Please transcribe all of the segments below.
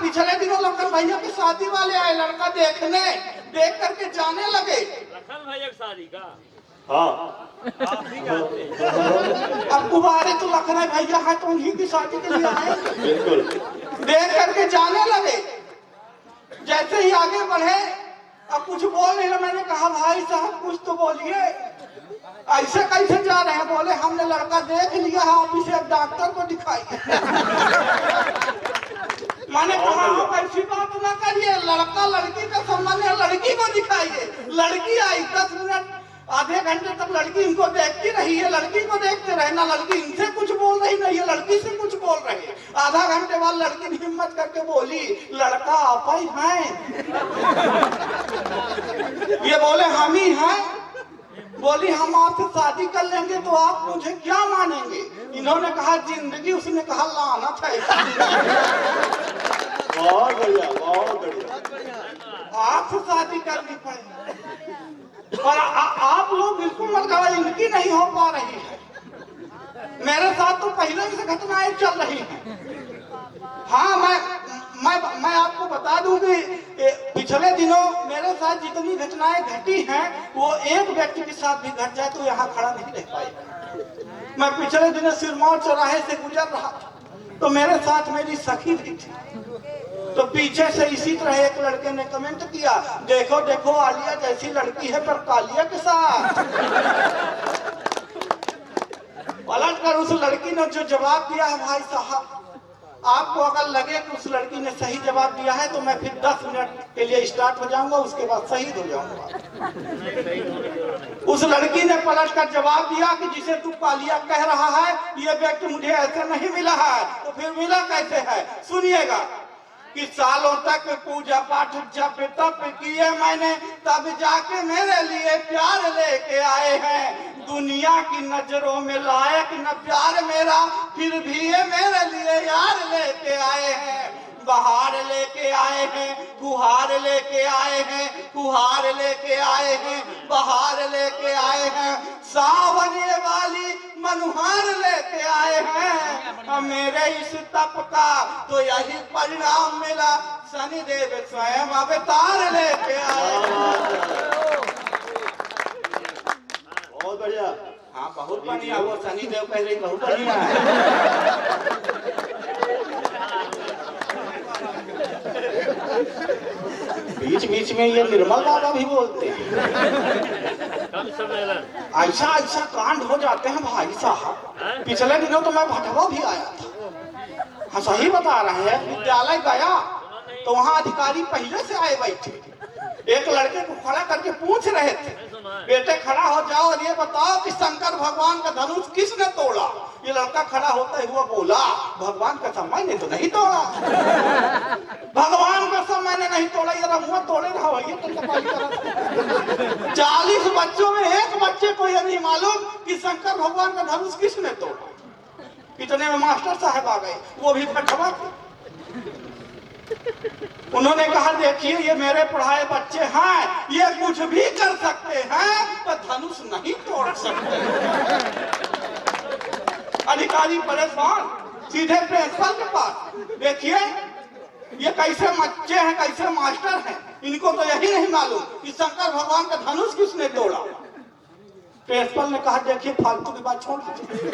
पिछले दिनों लखन भैया की शादी वाले आए लड़का देखने, देख करके जाने लगे। लखन भैया की शादी का हाँ अब कुमारे तो लखन भैया है तो उन्हीं की शादी के लिए आए। बिल्कुल। देख करके जाने लगे। जैसे ही आगे बढ़े अब कुछ बोल नहीं रहे। मैंने कहा भाई साहब कुछ तो बोलिए, ऐसे कैसे जा रहे हैं? बोले हमने लड़का देख लिया है, आप इसे अब डॉक्टर को दिखाइए। मैंने कहा आप ऐसी बात ना करिए, लड़का लड़की का संबंध है, लड़की को दिखाइए। लड़की आई 10 मिनट आधे घंटे तक लड़की इनको देखती रही है, लड़की को देखते रहे। ना लड़की इनसे कुछ बोल रही ना ये लड़की से कुछ बोल रही। आधा घंटे बाद लड़की ने हिम्मत करके बोली लड़का आप ही हैं? ये बोले हम ही हैं। बोली हम आपसे शादी कर लेंगे तो आप मुझे क्या मानेंगे? इन्होंने कहा जिंदगी। उसने कहा लानत है। बहुत बढ़िया, बहुत बढ़िया। आपसे शादी करनी पड़ी और आप लोग बिल्कुल मत घबराइए, इनकी नहीं हो पा रही है। मेरे साथ तो पहले से घटनाएं चल रही हैं। हाँ मैं आपको बता दूं कि पिछले दिनों मेरे साथ जितनी घटनाएं घटी हैं वो एक व्यक्ति के साथ भी घट जाए तो यहाँ खड़ा नहीं रह पाएगा। मैं पिछले दिनों सिरमौर चौराहे से गुजर रहा था तो मेरे साथ मेरी सखी भी थी। तो पीछे से इसी तरह एक लड़के ने कमेंट किया देखो देखो आलिया जैसी लड़की है पर कालिया के साथ। पलट कर उस लड़की ने जो जवाब दिया है भाई साहब, आपको अगर लगे कि उस लड़की ने सही जवाब दिया है तो मैं फिर 10 मिनट के लिए स्टार्ट हो जाऊंगा, उसके बाद शहीद हो जाऊंगा। उस लड़की ने पलट कर जवाब दिया कि जिसे तू कालिया कह रहा है ये व्यक्ति मुझे ऐसे नहीं मिला है। तो फिर मिला कैसे है? सुनिएगा कि सालों तक पूजा पाठ जप तप किए मैंने, तब जाके मेरे लिए प्यार लेके आए हैं। दुनिया की नजरों में लायक न प्यार मेरा, फिर भी ये मेरे लिए यार लेके आए हैं। बहार लेके आए हैं, फुहार लेके आए हैं, फुहार लेके आए हैं, बहार लेके आए हैं, सावने वाली मनुहार लेके आए हैं। मेरे इस तप का तो यही परिणाम मिला, शनिदेव स्वयं अवतार लेके आए। बहुत बढ़िया। हाँ बहुत बढ़िया, वो शनिदेव कह रही बहुत बढ़िया है। बीच बीच में ये निर्मल बाबा भी बोलते हैं। ऐसा ऐसा कांड हो जाते हैं भाई साहब। पिछले दिनों तो मैं भटवा भी आया था। हाँ सही बता रहे हैं। विद्यालय गया तो वहाँ अधिकारी पहले से आए बैठे, एक लड़के को खड़ा करके पूछ रहे थे बेटे खड़ा हो जाओ और ये बताओ कि शंकर भगवान का धनुष किसने तोड़ा? ये लड़का खड़ा होता हुआ बोला भगवान का समय ने तो नहीं तोड़ा। भगवान का समय ने नहीं तोड़ा, ये रमुआ तोड़े रहा हो। ये 40 बच्चों में एक बच्चे को यह नहीं मालूम कि शंकर भगवान का धनुष किसने तोड़ा। इतने में मास्टर साहब आ गए, वो भी भटवा थे। उन्होंने कहा देखिए ये मेरे पढ़ाए बच्चे हैं, ये कुछ भी कर सकते हैं पर धनुष नहीं तोड़ सकते। अधिकारी परेशान, सीधे प्रिंसिपल के पास। देखिए ये कैसे बच्चे हैं, कैसे मास्टर हैं, इनको तो यही नहीं मालूम कि शंकर भगवान का धनुष किसने तोड़ा। प्रिंसिपल ने कहा देखिए फालतू की बात छोड़ दीजिए,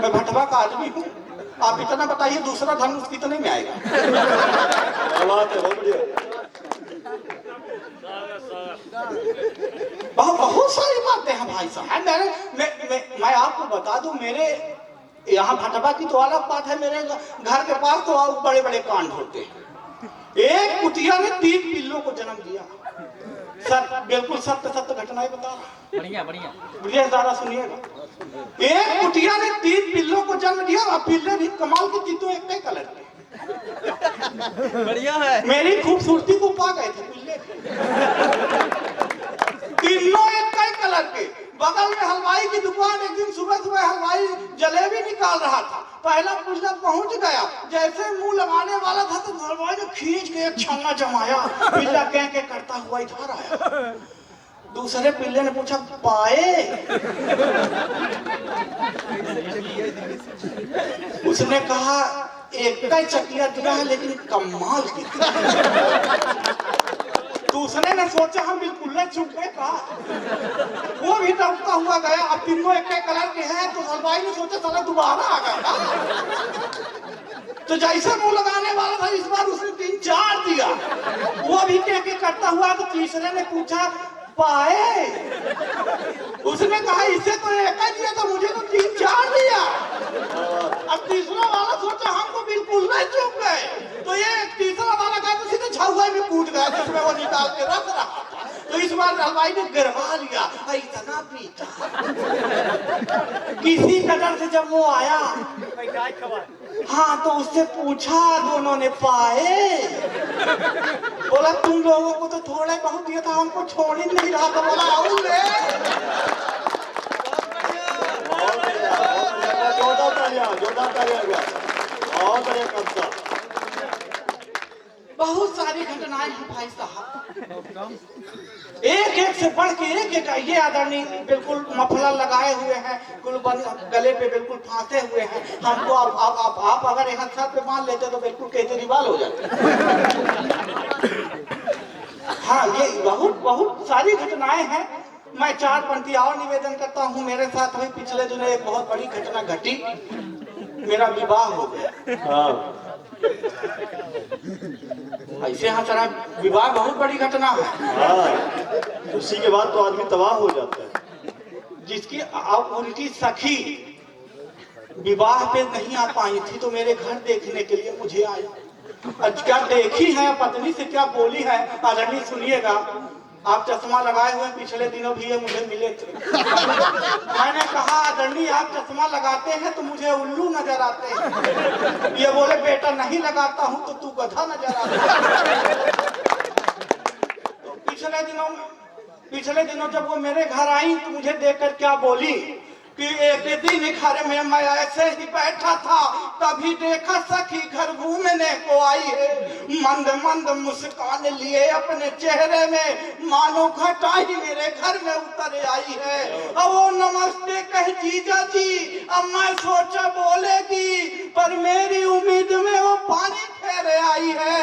मैं भटवा का आदमी हूँ, आप इतना बताइए दूसरा धनुष कितने में आएगा? बहुत सारी बातें हैं भाई साहब। मैं आपको बता दूं मेरे यहाँ भटवा की तो अलग बात है, मेरे घर के पास तो और बड़े बड़े कांड होते हैं। एक कुतिया ने 3 पिल्लों को जन्म दिया। सर बिल्कुल सत्य घटनाएं बता रहा। बढ़िया बढ़िया बढ़िया दादा सुनिएगा। एक कुटिया ने 3 पिल्लों को जन्म दिया और पिल्ले भी कमाल की तीनों एक ही कलर के। बढ़िया है। मेरी खूबसूरती को पा गए थे पिल्ले, तीनों एक ही कलर के। बगल में हलवाई की दुकान, एक दिन सुबह सुबह हलवाई जलेबी निकाल रहा था, पहला पुजला पहुंच गया, जैसे मुंह लगाने वाला था तो हलवाई ने खींच के एक छन्ना जमाया, पिल्ला कह करता हुआ इधर आया। दूसरे पिल्ले ने पूछा पाए? उसने कहा एक का चकिया दिया है लेकिन कमाल की। दूसरे ने सोचा हम बिल्कुल नहीं चुप गए कहा, वो भी दबता हुआ गया। अब तीनों एक कलर के हैं तो हलवाई ने सोचा साला दोबारा आ गया। तो जैसे मुंह लगाने वाला था इस बार उसने 3-4 दिया। वो भी के करता हुआ तो तीसरे ने पूछा पाए, उसने कहा इसे तो एक ही दिया तो मुझे तो 3-4 दिया। अब तीसरा वाला सोचा हम तो बिल्कुल नहीं चुप गए, तो ये तीसरा वाला गया तो सीधे झुआ में कूद गया जिसमें वो निकाल के रख रहा था। तो इस बार हलवाई ने गिरवा लिया, इतना पीटा। किसी कदर से जब वो आया हाँ तो उससे पूछा दोनों ने पाए, बोला तुम लोगों को तो थोड़ा बहुत दिया था, हमको छोड़ ही नहीं रहा था। बोला आओ ले। बहुत सारी घटनाएं हैं भाई साहब, एक एक से बढ़ के एक एक। ये आदरणीय बिल्कुल मफलर लगाए हुए हैं, गले पे बिल्कुल फांसे हुए हैं। हमको आप अगर यहाँ सर पे बांध लेते तो बिल्कुल केजरीवाल हो जाते। हाँ ये बहुत सारी घटनाएं हैं। मैं 4 पंक्ति और निवेदन करता हूँ। मेरे साथ हुई पिछले दिनों एक बहुत बड़ी घटना घटी, मेरा विवाह हो गया। हाँ ऐसे हाँ सर विवाह बहुत बड़ी घटना है। हाँ, उसी के बाद तो आदमी तबाह हो जाता है। जिसकी अब उनकी सखी विवाह पे नहीं आ पाई थी तो मेरे घर देखने के लिए मुझे आया। आज क्या देखी है पत्नी से क्या बोली है आदरणीय सुनिएगा। आप चश्मा लगाए हुए पिछले दिनों भी ये मुझे मिले थे। मैंने कहा आदरणीय आप चश्मा लगाते हैं तो मुझे उल्लू नजर आते हैं। ये बोले बेटा नहीं लगाता हूं तो तू गधा नजर आता है। तो पिछले दिनों जब वो मेरे घर आई तो मुझे देखकर क्या बोली कि एक दिन घर में मैं ऐसे ही बैठा था, तभी देखा सखी घर घूमने को आई है। मंद मंद मुस्कान लिए अपने चेहरे में, मानो घटा ही मेरे घर में उतर आई है। अब वो नमस्ते कह जीजा जी, अब मैं सोचा बोलेगी, पर मेरी उम्मीद में वो पानी फेरे आई है।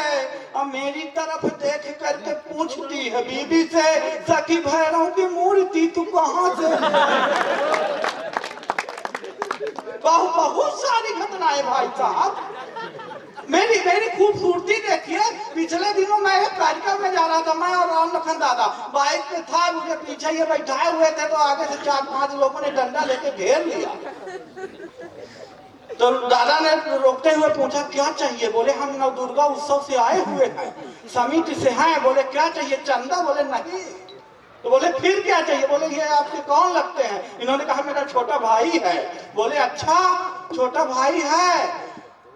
अब मेरी तरफ देख करके पूछती है बीबी से, सखी भैरव की मूर्ति तू कहाँ से? बहुत सारी घटनाएं भाई साहब। मेरी खूबसूरती देखिए। पिछले दिनों मैं एक कार्यक्रम में जा रहा था, मैं और राम लखन दादा बाइक पे था, मुझे पीछे ये बैठाए हुए थे तो आगे से 4-5 लोगों ने डंडा लेके घेर लिया। तो दादा ने रोकते हुए पूछा क्या चाहिए? बोले हम नवदुर्गा उत्सव से आए हुए हैं, समिति से हैं। बोले क्या चाहिए? चंदा। बोले नहीं। तो बोले फिर क्या चाहिए? बोले ये आपके कौन लगते हैं? इन्होंने कहा मेरा छोटा भाई है। बोले अच्छा छोटा भाई है,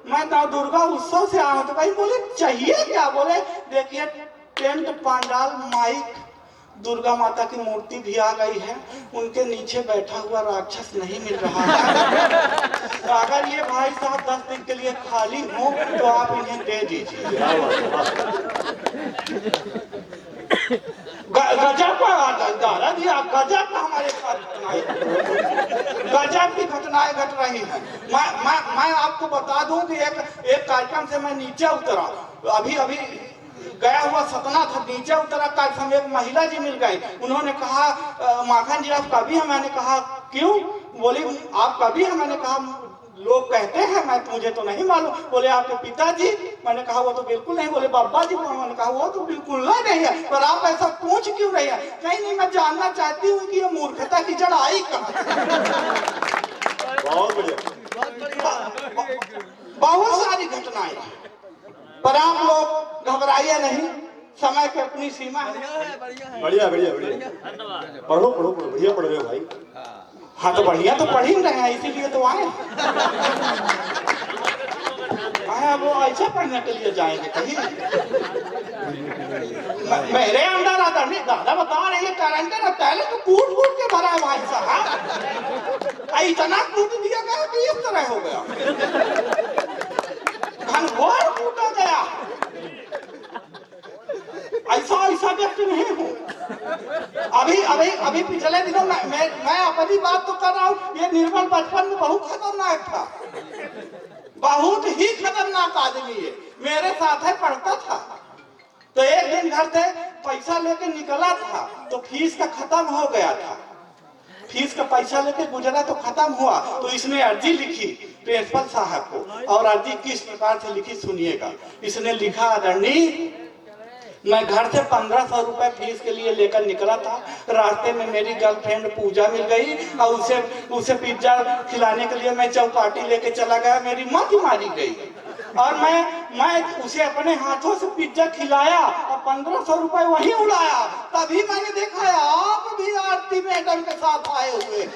मैं नवदुर्गा उत्सव से आया हूँ। तो भाई बोले चाहिए क्या? बोले देखिए टेंट पंडाल माइक दुर्गा माता की मूर्ति भी आ गई है, उनके नीचे बैठा हुआ राक्षस नहीं मिल रहा है। तो अगर ये भाई साहब 10 दिन के लिए खाली हो तो आप इन्हें दे दीजिए। गजब का दादा जी, आप गजब का हमारे साथ गजब की घटनाएं घट रही हैं। मैं आपको बता दूं कि एक कार्यक्रम से मैं नीचे उतरा, अभी गया हुआ सतना था, नीचे उतरा कार्यक्रम, एक महिला जी मिल गई। उन्होंने कहा माखन जी आप कभी हैं? मैंने कहा क्यों? बोली आप कभी हैं? मैंने कहा लोग कहते हैं, मुझे तो नहीं मालूम। बोले आपके पिताजी? मैंने कहा वो तो बिल्कुल नहीं। बोले बाबा जी? मैंने कहा वो तो बिल्कुल नहीं है, पर आप ऐसा पूछ क्यों रही है? नहीं मैं जानना चाहती हूँ कि ये मूर्खता की जड़ आई कहाँ? बहुत बढ़िया। बहुत सारी घटनाएं, पर आप लोग घबराइए नहीं, समय की अपनी सीमा है। बढ़िया बढ़िया बढ़िया। पढ़ो बढ़िया पढ़ रहे हो भाई। हाँ तो बढ़िया तो पढ़ ही रहे हैं, इसीलिए तो आए। वो ऐसा पढ़ने के लिए जाएंगे कहीं? मेरे अंदर आता नहीं, दादा बता रहे हैं टैलेंट है, टैलेंट तो कूट के भरा है भाई साहब। इतना कूट दिया गया कि इस तरह हो गया, घनघोर कूटा गया। ऐसा व्यक्ति नहीं हूँ। अभी पिछले दिनों मैं अपनी बात तो कर रहा हूँ, ये निर्मल बचपन में बहुत खतरनाक था। बहुत ही खतरनाक आदमी है, मेरे साथ है पढ़ता था। तो एक दिन घर से पैसा लेके निकला था तो फीस का खत्म हो गया था, फीस का पैसा लेके गुजरा तो खत्म हुआ। तो इसने अर्जी लिखी प्रिंसिपल साहब को, और अर्जी किस प्रकार से लिखी सुनिएगा। इसने लिखा, आदरणीय, मैं घर से 1500 रुपए फीस के लिए लेकर निकला था, रास्ते में मेरी गर्लफ्रेंड पूजा मिल गई और उसे पिज्जा खिलाने के लिए मैं चौपाटी लेके चला गया, मेरी मौत मारी गई और मैं उसे अपने हाथों से पिज्जा खिलाया और 1500 रुपए वहीं उड़ाया। तभी मैंने देखा है आप भी आरती मैडम के साथ आए हुए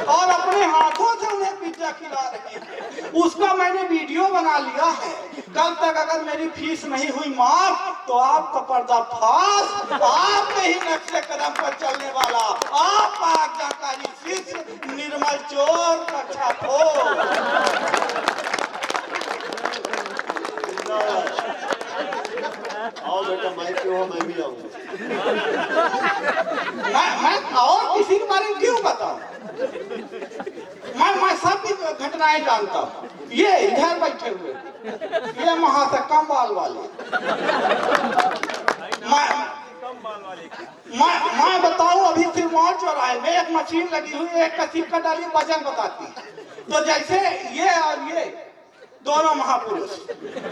और अपने हाथों से उन्हें पिज्जा खिला रहे हैं। उसका मैंने वीडियो बना लिया है। कल तक अगर मेरी फीस नहीं हुई माफ तो आपका पर्दाफाश, आपके ही नक्शे कदम पर चलने वाला आप पाक जानकारी शिष्य निर्मल चोर कक्षा खो। आओ बेटा, माइक पे हो, मैं भी आऊंगा। मैं और किसी के बारे में क्यों बताऊं? मैं सब की घटनाएं जानता हूँ। ये इधर बैठे हुए, ये महासकम बाल वाले, मैं बताऊं, अभी सिरमौर चौराहे में एक मशीन लगी हुई है, एक का सिक्का डाली वजन बताती। तो जैसे ये और ये दोनों महापुरुष,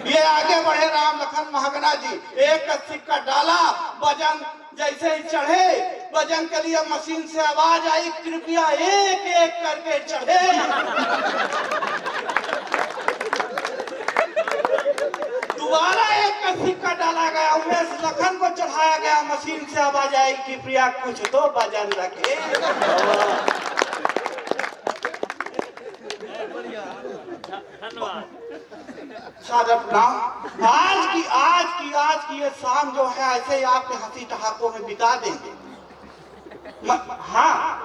ये आगे बढ़े राम लखन महागना जी, एक का सिक्का डाला, वजन जैसे ही चढ़े, वजन के लिए मशीन से आवाज आई, कृपया एक एक करके चढ़े। दोबारा एक का सिक्का डाला गया, उमेश लखन को चढ़ाया गया, मशीन से आवाज आई, कृपया कुछ तो वजन रखे। धन्यवाद। आज की ये शाम जो है ऐसे ही आपके हंसी ठहाकों में बिता देंगे। हाँ,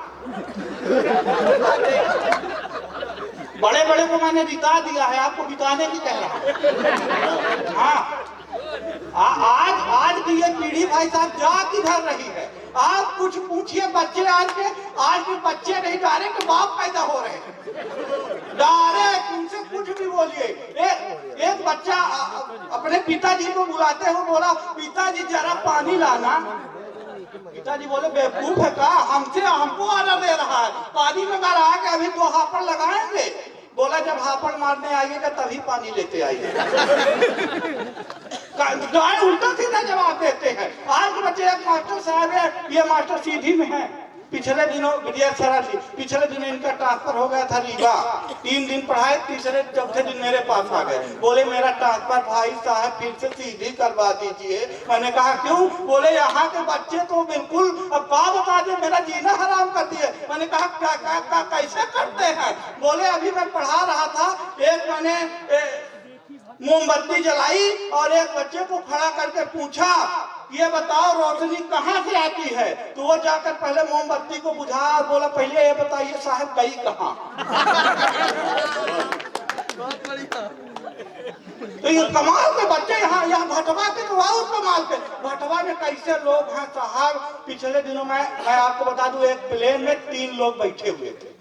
बड़े बड़े को मैंने बिता दिया है, आपको बिताने की कह रहा हूँ। हाँ, आज की ये पीढ़ी भाई साहब जा किधर रही है? आप कुछ पूछिए बच्चे, आज के बच्चे नहीं, डायरेक्ट बाप पैदा हो रहे हैं, डायरेक्ट उनसे कुछ भी बोलिए। एक बच्चा अपने पिताजी को बुलाते हुए बोला, पिताजी जरा पानी लाना। पिताजी बोले, बेवकूफ है का, हमको ऑर्डर दे रहा है, पानी में रहा के अभी 2 हापड़ लगाएंगे। बोला, जब हापड़ मारने आइएगा तभी पानी लेते आइए। उल्टा सीधा जवाब देते हैं। आज के बच्चे, एक मास्टर साहब है, ये मास्टर सीधी में है, पिछले दिनों पिछले दिनों इनका ट्रांसफर हो गया था रीवा। 3 दिन पढ़ाए, तीसरे चौथे दिन मेरे पास आ गए, बोले मेरा ट्रांसफर भाई साहब फिर से सीधी करवा दीजिए। मैंने कहा क्यों? बोले यहाँ के बच्चे तो बिल्कुल, अब बता दे, मेरा जीना हराम कर दिए। मैंने कहा कैसे करते हैं? बोले अभी मैं पढ़ा रहा था, एक मैंने मोमबत्ती जलाई और एक बच्चे को खड़ा करके पूछा, ये बताओ रोशनी कहाँ से आती है? तो वो जाकर पहले मोमबत्ती को बुझा और बोला, पहले ये बताइए साहब गई कहाँ? तो ये कमाल के बच्चे यहाँ भटवा के तो और कमाल के। भटवा में कैसे लोग हैं साहब? पिछले दिनों मैं आपको बता दूं, एक प्लेन में 3 लोग बैठे हुए थे।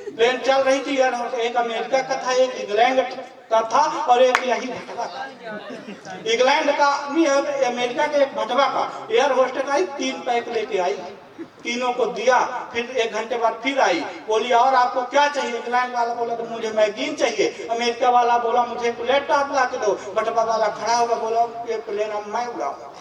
प्लेन चल रही थी, एक अमेरिका का था, एक इंग्लैंड का था और एक यही भटवा का। इंग्लैंड का नहीं, अमेरिका के एक भटवा का। एयर होस्टेस आई, 3 पैक लेके आई, तीनों को दिया। फिर 1 घंटे बाद फिर आई, बोली और आपको क्या चाहिए? इंग्लैंड वाला बोला तो मुझे मैगीन चाहिए। अमेरिका वाला बोला मुझे प्लेट टॉप ला के दो। भटवा वाला खड़ा होगा, बोला ये प्लेन अब मैं उड़ाऊंगा।